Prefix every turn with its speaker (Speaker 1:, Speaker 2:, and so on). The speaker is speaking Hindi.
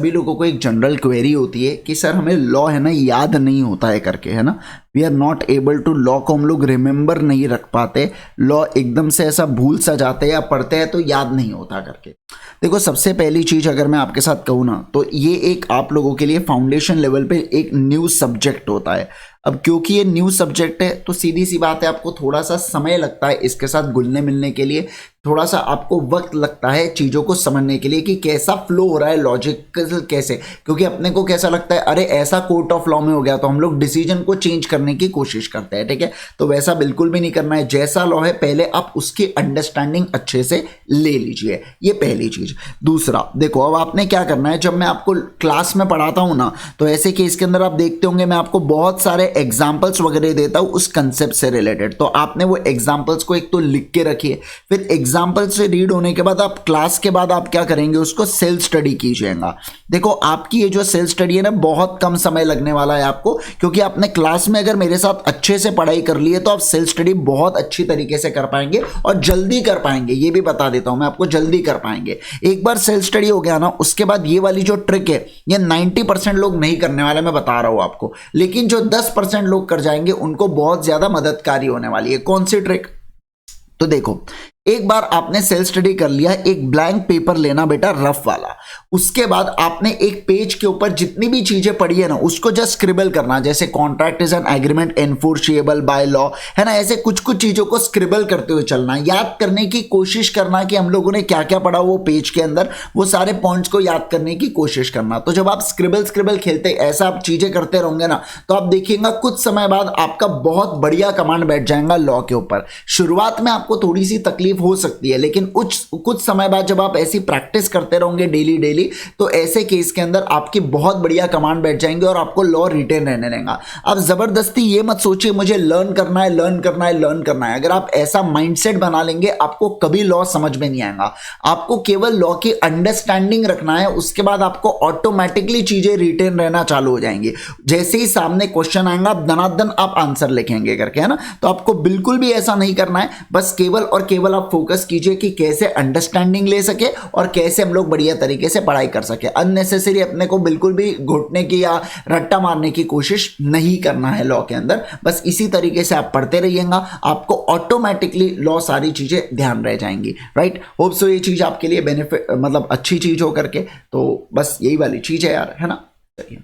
Speaker 1: सभी लोगों को एक जनरल क्वेरी होती है कि सर हमें लॉ है ना याद नहीं होता है करके, है ना, we are not able to, law को हम लोग रिमेंबर नहीं रख पाते, लॉ एकदम से ऐसा भूल सा जाते हैं या पढ़ते हैं तो याद नहीं होता करके। देखो सबसे पहली चीज अगर मैं आपके साथ कहूँ ना तो ये एक आप लोगों के लिए फाउंडेशन लेवल पे एक न्यू सब्जेक्ट होता है। अब क्योंकि ये न्यू सब्जेक्ट है तो सीधी सी बात है आपको थोड़ा सा समय लगता है इसके साथ घुलने मिलने के लिए, थोड़ा सा आपको वक्त लगता है चीज़ों को समझने के लिए कि कैसा फ्लो हो रहा है लॉजिकल कैसे, क्योंकि अपने को कैसा लगता है अरे ऐसा कोर्ट ऑफ लॉ में हो गया तो हम लोग डिसीजन को चेंज करने की कोशिश करते हैं, ठीक है। तो वैसा बिल्कुल भी नहीं करना है, जैसा लॉ है पहले आप उसकी अंडरस्टैंडिंग अच्छे से ले लीजिए, ये पहली चीज। दूसरा देखो अब आपने क्या करना है, जब मैं आपको क्लास में पढ़ाता हूं ना तो ऐसे केस के अंदर आप देखते होंगे मैं आपको बहुत सारे एग्जाम्पल्स वगैरह देता हूं उस कंसेप्ट से रिलेटेड, तो आपने वो एग्जाम्पल्स को एक तो लिख के रखिए, फिर एग्जाम्पल से रीड होने के बाद आप क्लास के बाद आप क्या करेंगे उसको सेल्फ स्टडी कीजिएगा। देखो आपकी ये जो सेल्फ स्टडी है ना बहुत कम समय लगने वाला है आपको, क्योंकि आपने क्लास में अगर मेरे साथ अच्छे से पढ़ाई कर ली है तो आप सेल्फ स्टडी बहुत अच्छी तरीके से कर पाएंगे और जल्दी कर पाएंगे, ये भी बता देता हूं मैं आपको, जल्दी कर पाएंगे। एक बार सेल्फ स्टडी हो गया ना उसके बाद ये वाली जो ट्रिक है ये 90% लोग नहीं करने वाले, मैं बता रहा हूं आपको, लेकिन जो 10% लोग कर जाएंगे उनको बहुत ज्यादा मददकारी होने वाली है। कौन सी ट्रिक? तो देखो एक बार आपने सेल्फ स्टडी कर लिया, एक ब्लैंक पेपर लेना बेटा रफ वाला, उसके बाद आपने एक पेज के ऊपर जितनी भी चीजें पढ़ी है ना उसको जस्ट स्क्रिबल करना, जैसे contract is an agreement enforceable by law, है ना, ऐसे कुछ कुछ चीजों को स्क्रिबल करते हुए चलना, याद करने की कोशिश करना कि हम लोगों ने क्या क्या पढ़ा वो पेज के अंदर, वो सारे पॉइंट्स को याद करने की कोशिश करना। तो जब आप स्क्रिबल खेलते ऐसा आप चीजें करते रहोगे ना तो आप देखिएगा कुछ समय बाद आपका बहुत बढ़िया कमांड बैठ जाएगा लॉ के ऊपर। शुरुआत में आपको थोड़ी सी तकलीफ हो सकती है लेकिन कुछ समय बाद जब आप ऐसी प्रैक्टिस करते रहोगे डेली तो ऐसे केस के अंदर आपकी बहुत बढ़िया कमांड बैठ जाएंगे और आपको लॉ रिटेन रहने देगा। अब जबरदस्ती ये मत सोचिए मुझे लर्न करना है। अगर आप ऐसा माइंडसेट बना लेंगे आपको कभी लॉ समझ में नहीं आएगा, आपको केवल लॉ की अंडरस्टैंडिंग रखना है, उसके बाद आपको ऑटोमेटिकली चीजें रिटेन रहना चालू हो जाएंगी। जैसे ही सामने क्वेश्चन आएगा धनाधन आप आंसर लिखेंगे करके, है ना। तो आपको बिल्कुल भी ऐसा नहीं करना है, बस केवल और केवल आप फोकस कीजिए कि कैसे अंडरस्टैंडिंग ले सके और कैसे हम लोग बढ़िया तरीके से पढ़ाई कर सके। अननेसेसरी अपने को बिल्कुल भी घुटने की या रट्टा मारने की कोशिश नहीं करना है लॉ के अंदर, बस इसी तरीके से आप पढ़ते रहिएगा, आपको ऑटोमेटिकली लॉ सारी चीजें ध्यान रह जाएंगी। राइट, होप सो ये चीज आपके लिए बेनिफिट मतलब अच्छी चीज हो करके, तो बस यही वाली चीज है यार, है ना। चलिए।